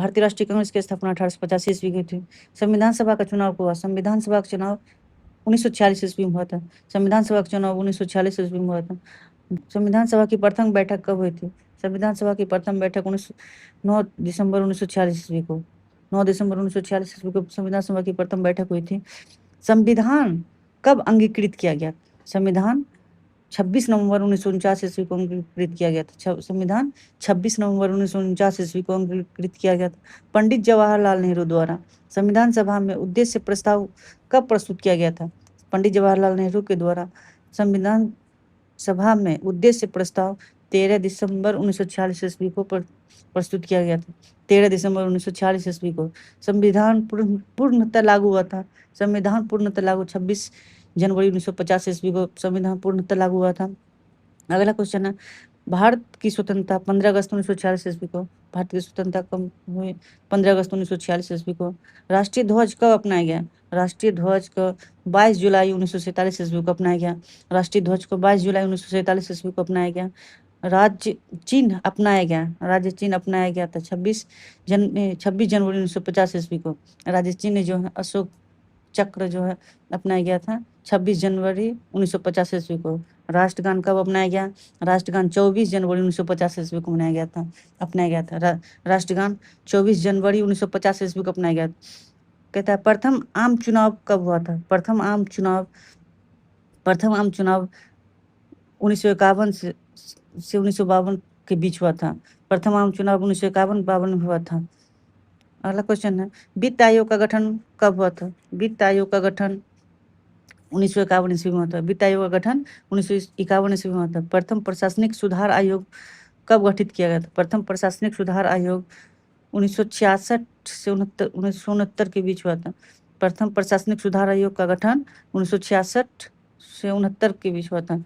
भारतीय राष्ट्रीय कांग्रेस की स्थापना 1885 ईस्वी की थी। संविधान सभा का चुनाव हुआ। संविधान सभा का चुनाव 1946 ईस्वी में हुआ था। संविधान सभा का चुनाव 1946 ईस्वी में हुआ था। संविधान सभा की प्रथम बैठक कब हुई थी? संविधान सभा की प्रथम बैठक 9 दिसंबर 1946 ईस्वी को 9 दिसंबर 1946 ईस्वी को संविधान सभा की प्रथम बैठक हुई थी। संविधान कब अंगीकृत किया गया? संविधान 26 नवंबर 1949 ईस्वी को अंगीकृत किया गया था। संविधान 26 नवंबर 1949 ईस्वी को अंगीकृत किया गया था पंडित जवाहरलाल नेहरू द्वारा। संविधान सभा में उद्देश्य प्रस्ताव कब प्रस्तुत किया गया था? पंडित जवाहरलाल नेहरू के द्वारा संविधान सभा में उद्देश्य प्रस्ताव 13 दिसंबर 1946 ईस्वी को प्रस्तुत किया गया था। 13 दिसंबर 1946 ईस्वी को संविधान पूर्णतः लागू हुआ था। संविधान पूर्णतः लागू 26 जनवरी 1950 ईस्वी को संविधान पूर्णतः लागू हुआ था। अगला क्वेश्चन है, भारत की स्वतंत्रता 15 अगस्त 1946 ईस्वी को। भारत की स्वतंत्रता कब हुई? 15 अगस्त 1946 ईस्वी को। राष्ट्रीय ध्वज कब अपनाया गया? राष्ट्रीय ध्वज को 22 जुलाई 1947 ईस्वी को अपनाया गया। राष्ट्रीय ध्वज को 22 जुलाई 1947 ईस्वी को अपनाया गया। राज्य चिन्ह अपनाया गया। राज्य चिन्ह अपनाया गया था 26 जनवरी 1950 ईस्वी को। राज्य चिन्ह जो है अशोक चक्र जो है अपनाया गया था 26 जनवरी 1950 ईस्वी को। राष्ट्रगान कब अपनाया गया? राष्ट्रगान 24 जनवरी 1950 ईस्वी को अपनाया गया था। राष्ट्रगान 24 जनवरी 1950 ईस्वी को अपनाया गया। कहता है प्रथम आम चुनाव कब हुआ था? प्रथम आम चुनाव 1951 से 1952 के बीच हुआ था। प्रथम आम चुनाव 1951-52 में हुआ था। अगला क्वेश्चन है, वित्त आयोग का गठन कब हुआ था? वित्त आयोग का गठन 1951 ईस्वी में हुआ था। वित्त आयोग का गठन 1951 ईस्वी में हुआ था। प्रथम प्रशासनिक सुधार आयोग कब गठित किया गया था? प्रथम प्रशासनिक सुधार आयोग 1966 से 1969 के बीच हुआ था। प्रथम प्रशासनिक सुधार आयोग का गठन 1966 से 69 के बीच हुआ था।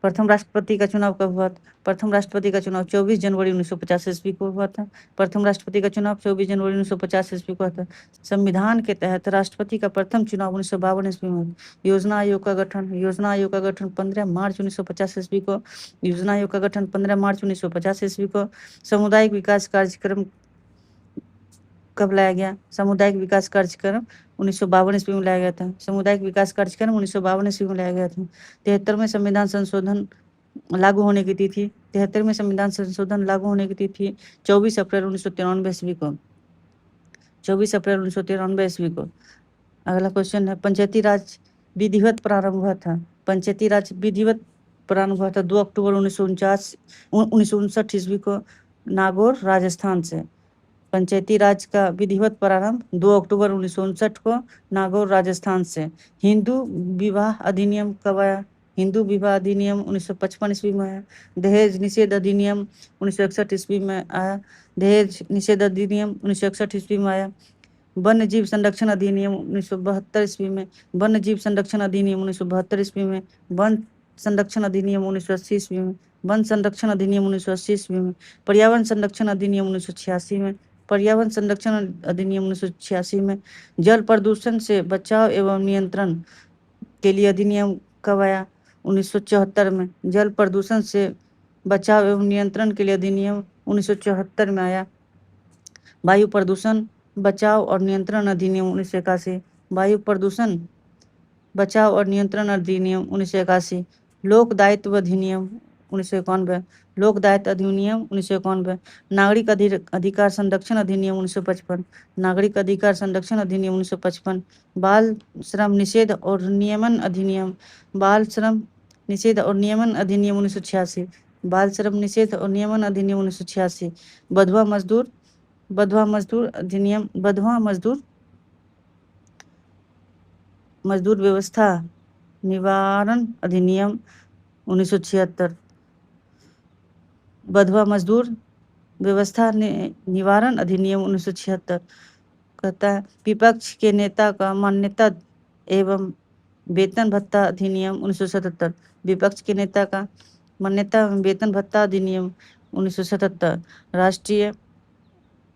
प्रथम राष्ट्रपति का चुनाव कब हुआ था? प्रथम राष्ट्रपति का चुनाव 24 जनवरी 1950 ईस्वी को हुआ था। प्रथम राष्ट्रपति का चुनाव 24 जनवरी 1950 ईस्वी को हुआ था। संविधान के तहत राष्ट्रपति का प्रथम चुनाव 1952 ईस्वी में हुआ। योजना आयोग का गठन 15 मार्च 1950 ईस्वी को। योजना आयोग का गठन 15 मार्च 1950 ईस्वी को। सामुदायिक विकास कार्यक्रम कब लाया गया? सामुदायिक विकास कार्यक्रम 1952 ईस्वी में लाया गया था। सामुदायिक विकास कार्यक्रम 1952 ईस्वी में लाया गया था। 73वें संविधान संशोधन लागू होने की तिथि 73वें संविधान संशोधन लागू होने की तिथि 24 अप्रैल 1993 ईस्वी को। 24 अप्रैल 1993 ईस्वी को। अगला क्वेश्चन है, पंचायती राज विधिवत प्रारंभ हुआ था। पंचायती राज विधिवत प्रारंभ हुआ था 2 अक्टूबर 1959 ईस्वी को नागौर राजस्थान से। पंचायती राज का विधिवत प्रारंभ 2 अक्टूबर 1959 को नागौर राजस्थान से। हिंदू विवाह अधिनियम कब आया? हिंदू विवाह अधिनियम 1955 ईस्वी में आया। दहेज निषेध अधिनियम 1961 ईस्वी में आया। दहेज निषेध अधिनियम 1961 ईस्वी में आया। वन्य जीव संरक्षण अधिनियम 1972 ईस्वी में। वन्य जीव संरक्षण अधिनियम 1972 ईस्वी में। वन संरक्षण अधिनियम 1980 ईस्वी में। वन संरक्षण अधिनियम 1980 ईस्वी में। पर्यावरण संरक्षण अधिनियम 1986 में। पर्यावरण संरक्षण अधिनियम 1986 में। जल प्रदूषण से बचाव एवं नियंत्रण के लिए अधिनियम कब आया? 1974 में। जल प्रदूषण से बचाव एवं नियंत्रण के लिए अधिनियम 1974 में आया। वायु प्रदूषण बचाव और नियंत्रण अधिनियम 1981। वायु प्रदूषण बचाव और नियंत्रण अधिनियम 1981। लोक दायित्व अधिनियम 1991। लोक दायित्व अधिनियम 1991। नागरिक अधिकार संरक्षण अधिनियम 1955। नागरिक अधिकार संरक्षण अधिनियम 1955। बाल श्रम निषेध और नियमन अधिनियम 1986। बाल श्रम निषेध और नियमन अधिनियम 1986। बंधुआ मजदूर अधिनियम मजदूर व्यवस्था निवारण अधिनियम 1976। बंधुआ मजदूर व्यवस्था निवारण अधिनियम 1976। कहता है विपक्ष के नेता का मान्यता एवं वेतन भत्ता अधिनियम 1977। विपक्ष के नेता का मान्यता एवं वेतन भत्ता अधिनियम 1977। राष्ट्रीय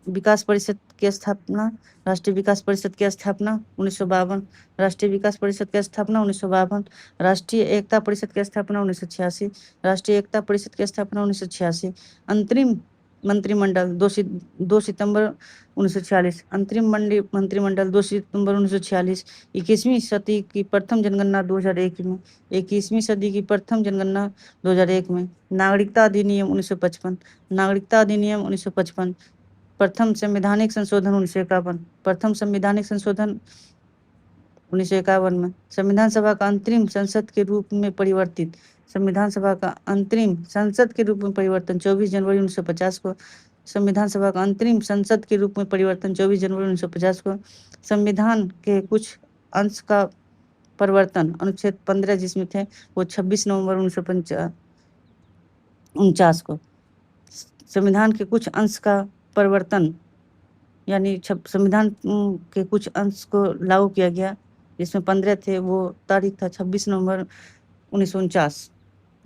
विकास परिषद की स्थापना 1952। राष्ट्रीय विकास परिषद की स्थापना 1952। राष्ट्रीय एकता परिषद की स्थापना 1986। राष्ट्रीय एकता परिषद की स्थापना 1986। अंतरिम मंत्रिमंडल 2 सितंबर 1946। अंतरिम मंत्रिमंडल 2 सितंबर 1946। 21वीं सदी की प्रथम जनगणना 2001 में। 21वीं सदी की प्रथम जनगणना 2001 में। नागरिकता अधिनियम 1955। नागरिकता अधिनियम 1955। प्रथम संवैधानिक संशोधन 1951। प्रथम संवैधानिक संशोधन 1951 में। संविधान सभा का अंतरिम संसद के रूप में परिवर्तित। संविधान सभा का अंतरिम संसद के रूप में परिवर्तन 24 जनवरी 1950 को। संविधान सभा का अंतरिम संसद के रूप में परिवर्तन 24 जनवरी 1950 को। संविधान के कुछ अंश का परिवर्तन अनुच्छेद 15 जिसमें थे वो 26 नवंबर 1949 को। संविधान के कुछ अंश का परिवर्तन यानी संविधान के कुछ अंश को लागू किया गया, जिसमें 15 थे, वो तारीख था 26 नवंबर 1949।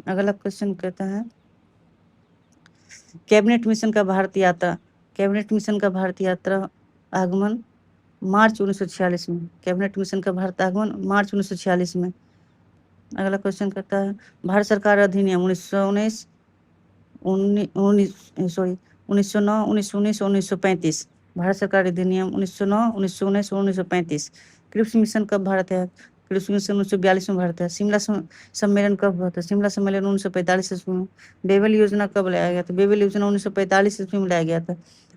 अगला क्वेश्चन कहता है कैबिनेट मिशन का भारत यात्रा। कैबिनेट मिशन का भारत यात्रा आगमन मार्च 1946 में। कैबिनेट मिशन का भारत आगमन मार्च 1946 में। अगला क्वेश्चन कहता है भारत सरकार अधिनियम 1919 1935। भारत सरकार अधिनियम 1909 1919 1935। क्रिप्स मिशन कब भारत है? क्रिप्स मिशन 1942 में भारत है। शिमला सम्मेलन कब हुआ था? शिमला सम्मेलन 1945 ईस्वी में। बेबल योजना कब लाया गया था? बेबल योजना 1945 ईस्वी में लाया गया था।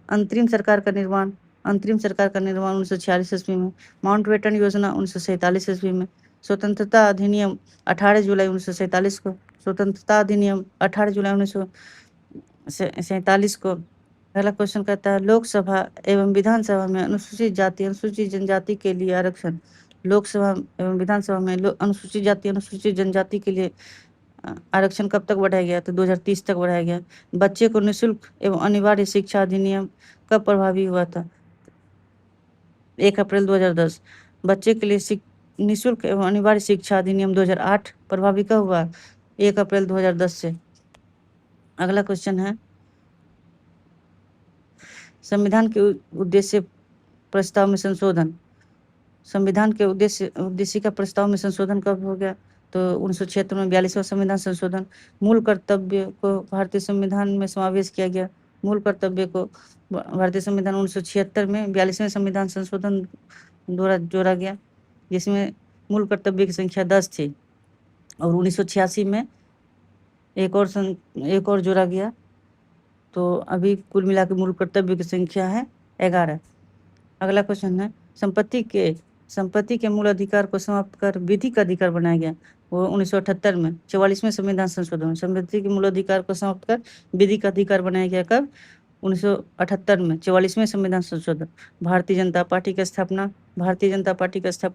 अंतरिम सरकार का निर्माण 1946 ईस्वी में। माउंटबेटन योजना 1947 ईस्वी में। स्वतंत्रता अधिनियम 18 जुलाई 1947 को। स्वतंत्रता अधिनियम 18 जुलाई 1947 को। पहला क्वेश्चन कहता है लोकसभा एवं विधानसभा में अनुसूचित जाति अनुसूचित जनजाति के लिए आरक्षण। लोकसभा एवं विधानसभा में अनुसूचित जाति अनुसूचित जनजाति के लिए आरक्षण कब तक बढ़ाया गया? तो 2030 तक बढ़ाया गया। बच्चे को निःशुल्क एवं अनिवार्य शिक्षा अधिनियम कब प्रभावी हुआ था? 1 अप्रैल 2010। बच्चे के लिए निःशुल्क एवं अनिवार्य शिक्षा अधिनियम 2008 प्रभावी कब हुआ? 1 अप्रैल 2010 से। अगला क्वेश्चन है संविधान के उद्देश्य प्रस्ताव में संशोधन। संविधान के उद्देश्य का प्रस्ताव में संशोधन कब हो गया? तो 1976 में 42वां संविधान संशोधन। मूल कर्तव्य को भारतीय संविधान में समावेश किया गया। मूल कर्तव्य को भारतीय संविधान 1976 में 42वें संविधान संशोधन द्वारा जोड़ा गया, जिसमें मूल कर्तव्य की संख्या 10 थी और 1986 में एक और जोड़ा गया। तो अभी कुल मिलाकर मूल कर्तव्य की संख्या है 11। अगला क्वेश्चन है संपत्ति के मूल अधिकार को समाप्त कर विधिक अधिकार बनाया गया। वो 1978 में 44वें संविधान संशोधन। संपत्ति के मूल अधिकार को समाप्त कर विधिक अधिकार बनाया गया कब? 1978 में 44वें संविधान संशोधन। भारतीय जनता पार्टी की स्थापना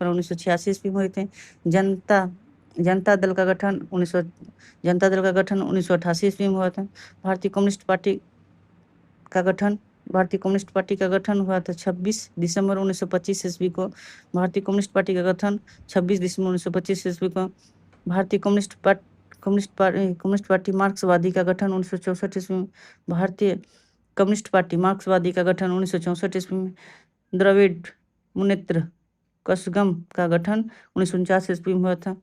1986 ईस्वी में हुई थी। जनता दल का गठन 1988 ईस्वी में हुआ था। भारतीय कम्युनिस्ट पार्टी का गठन हुआ था 26 दिसंबर 1925 ईस्वी को। भारतीय कम्युनिस्ट पार्टी का गठन 26 दिसंबर 1925 ईस्वी को। भारतीय कम्युनिस्ट पार्टी मार्क्सवादी का गठन 1964 ईस्वी में। भारतीय कम्युनिस्ट पार्टी मार्क्सवादी का गठन 1964 ईस्वी में। द्रविड़ मुनेत्र कशगम का गठन 1949 ईस्वी में हुआ था।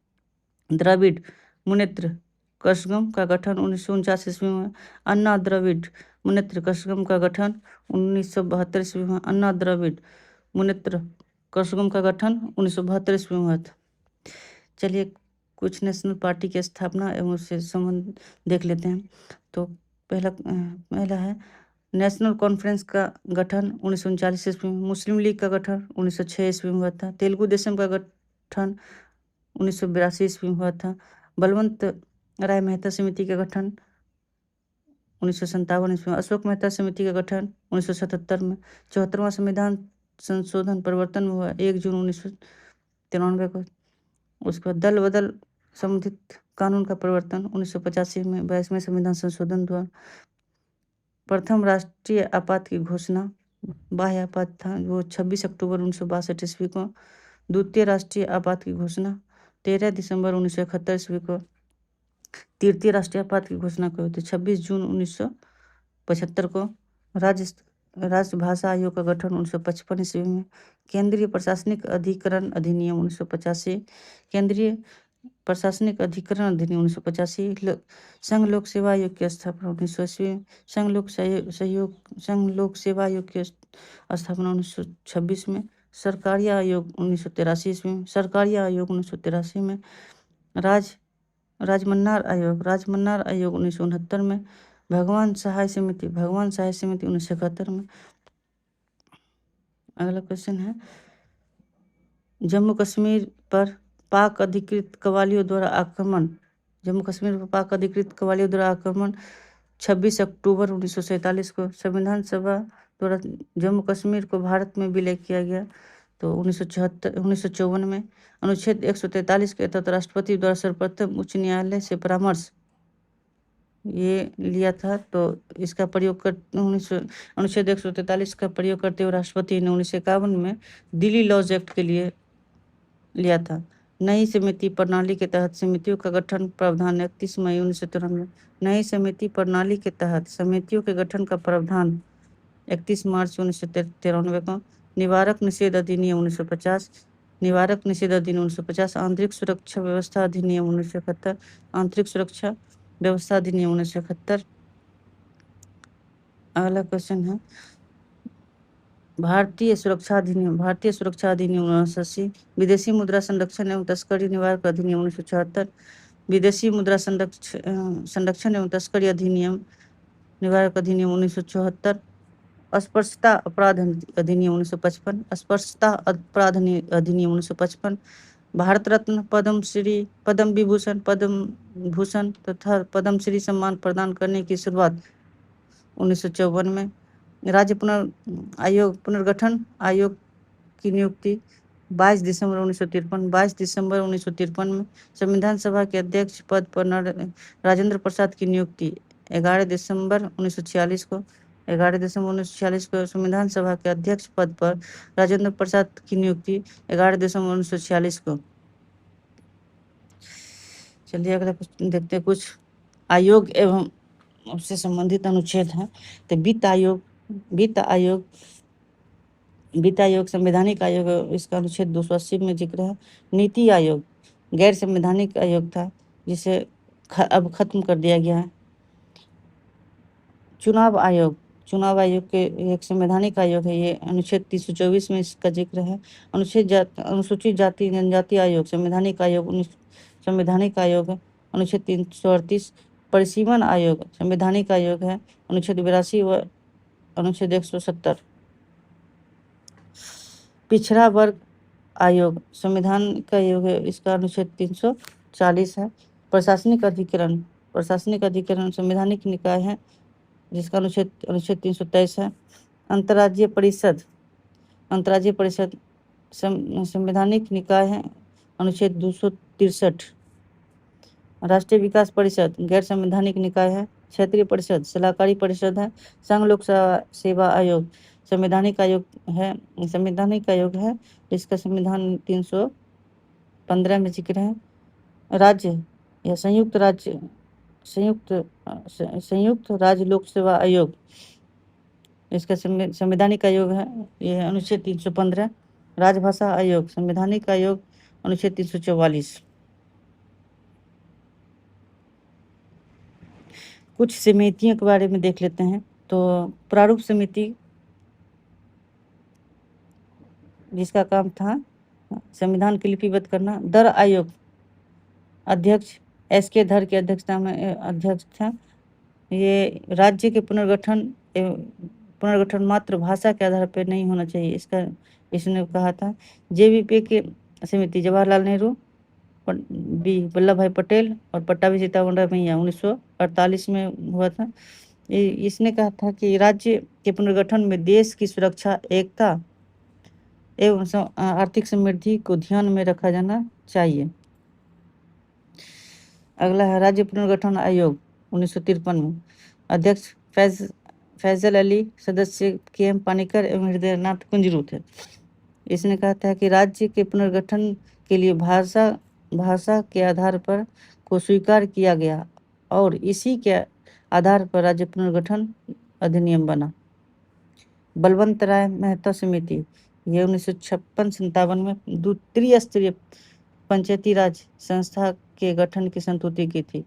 द्रविड़ मुनेत्र कशगम का गठन 1949 ईस्वी में। अन्ना द्रविड़ मुनेत्र कशगम का गठन 1972 ईस्वी में। अन्ना द्रविड़ मुनेत्र कशगम का गठन 1972 ईस्वी में हुआ था। चलिए कुछ नेशनल पार्टी की स्थापना एवं उससे संबंध देख लेते हैं। तो पहला है नेशनल कॉन्फ्रेंस का गठन 1939 ईस्वी में। मुस्लिम लीग का गठन 1906 ईस्वी में हुआ था। तेलुगु देशम का गठन 1982 ईस्वी में हुआ था। बलवंत राय मेहता समिति का गठन 1957 ईस्वी में। अशोक मेहता समिति का गठन 1977 में। 74वां संविधान संशोधन परिवर्तन हुआ 1 जून 1993 को। उसके बाद दल बदल संबंधित कानून का परिवर्तन 1985 में 22वें संविधान संशोधन द्वारा। प्रथम राष्ट्रीय आपात की घोषणा बाह्य आपात था वो 26 अक्टूबर 1962 ईस्वी को। द्वितीय राष्ट्रीय आपात की घोषणा 13 दिसंबर 1971 ईस्वी को। तृतीय राष्ट्रीय आपात की घोषणा कब हुई थी? 26 जून 1975 को। राजभाषा आयोग का गठन 1955 ईस्वी में। केंद्रीय प्रशासनिक अधिकरण अधिनियम 1985। केंद्रीय प्रशासनिक अधिकरण अधिनियम 1985, संघ लोक सेवा आयोग की स्थापना 1980, संघ लोक सेवा आयोग की स्थापना 1926 में, सरकारिया आयोग 1983 ईस्वी में, सरकारिया आयोग 1983 में, राजमन्नार आयोग 1969 में, भगवान सहाय समिति 1971 में। अगला क्वेश्चन है, जम्मू कश्मीर पर पाक अधिकृत कव्वालियों द्वारा आक्रमण 26 अक्टूबर 1947 को संविधान सभा द्वारा जम्मू कश्मीर को भारत में विलय किया गया। तो 1954 में अनुच्छेद 143 के तहत राष्ट्रपति द्वारा सर्वप्रथम उच्च न्यायालय से परामर्श ये लिया था। तो इसका प्रयोग कर अनुच्छेद 143 का प्रयोग करते हुए राष्ट्रपति ने 1951 में दिल्ली लॉज एक्ट के लिए लिया था। नई समिति प्रणाली के तहत समितियों का गठन प्रावधान 31 मई 1993 नई समिति प्रणाली के तहत समितियों के गठन का प्रावधान 31 मार्च 1993 को। निवारक निषेध अधिनियम 1950 निवारक निषेध अधिनियम 1950, आंतरिक सुरक्षा व्यवस्था अधिनियम 1971 आंतरिक सुरक्षा व्यवस्था अधिनियम 1971। अगला क्वेश्चन है, भारतीय सुरक्षा अधिनियम 1980, विदेशी मुद्रा संरक्षण एवं तस्करी निवारक अधिनियम 1976, विदेशी मुद्रा संरक्षण एवं तस्करी अधिनियम निवारक अधिनियम 1974, अस्पृश्यता अपराध अधिनियम 1955 अस्पृश्यता अपराध अधिनियम 1955, भारत रत्न, पद्म विभूषण तथा पद्मश्री सम्मान प्रदान करने की शुरुआत 1954 में। राज्य पुनर्गठन आयोग की नियुक्ति 22 दिसंबर 1953 में। संविधान सभा के अध्यक्ष पद पर राजेंद्र प्रसाद की नियुक्ति 11 दिसंबर 1946 को। संविधान सभा के अध्यक्ष पद पर राजेंद्र प्रसाद की नियुक्ति 11 दिसंबर 1946 को। चलिए अगला देखते हैं, कुछ आयोग एवं उससे संबंधित अनुच्छेद हैं। तो वित्त आयोग संवैधानिक आयोग, इसका अनुच्छेद 280 में जिक्र है। नीति आयोग गैर संवैधानिक आयोग था, जिसे अब खत्म कर दिया गया है। चुनाव आयोग के एक संवैधानिक आयोग है, ये अनुच्छेद 324 में इसका जिक्र है। अनुसूचित जाति जनजाति आयोग संवैधानिक आयोग है, अनुच्छेद 338। परिसीमन आयोग संवैधानिक आयोग है, अनुच्छेद 82 व अनुच्छेद 170। पिछड़ा वर्ग आयोग संविधान का आयोग है, इसका अनुच्छेद 340 है। प्रशासनिक अधिकरण संवैधानिक निकाय है, जिसका अनुच्छेद 323 है। अंतर्राज्यीय परिषद संवैधानिक निकाय है, अनुच्छेद 263। राष्ट्रीय विकास परिषद गैर संवैधानिक निकाय है। क्षेत्रीय परिषद सलाहकारी परिषद है। संघ लोक सेवा आयोग संवैधानिक आयोग है, जिसका संविधान 315 में जिक्र है। राज्य या संयुक्त राज्य लोक सेवा आयोग, इसका संवैधानिक आयोग है, यह अनुच्छेद 315। राजभाषा आयोग संवैधानिक आयोग, अनुच्छेद 344। कुछ समितियों के बारे में देख लेते हैं। तो प्रारूप समिति, जिसका काम था संविधान की लिपिबद्ध करना। दर आयोग अध्यक्ष SK धर की अध्यक्षता में अध्यक्ष था। ये राज्य के पुनर्गठन मातृभाषा के आधार पर नहीं होना चाहिए, इसने कहा था। JVP की समिति जवाहरलाल नेहरू, वल्लभ भाई पटेल और पट्टाभी चित्तौड़गैया 1948 में हुआ था। इसने कहा था कि राज्य के पुनर्गठन में देश की सुरक्षा, एकता एवं आर्थिक समृद्धि को ध्यान में रखा जाना चाहिए। अगला है राज्य पुनर्गठन आयोग 1953 में। अध्यक्ष फैजल अली, सदस्य KM पानीकर एवं हृदयनाथ कुंजरू थे। इसने कहा था कि राज्य के पुनर्गठन के लिए भाषा के आधार पर को स्वीकार किया गया और इसी के आधार पर राज्य पुनर्गठन अधिनियम बना। बलवंत राय मेहता समिति, ये 1956-57 में पंचायती राज संस्था के गठन की संस्तुति की थी?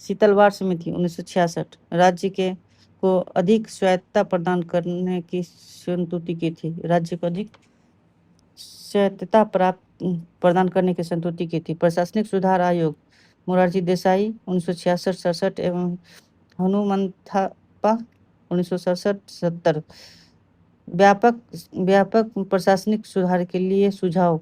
शीतलवाड़ समिति 1966 राज्य के को अधिक स्वायत्तता प्रदान करने की संस्तुति की थी। राज्य को अधिक स्वायत्तता प्रदान करने की संस्तुति की थी। प्रशासनिक सुधार आयोग मोरारजी देसाई 1966-67 एवं हनुमंथप्पा 1967-70। व्यापक प्रशासनिक सुधार के लिए सुझाव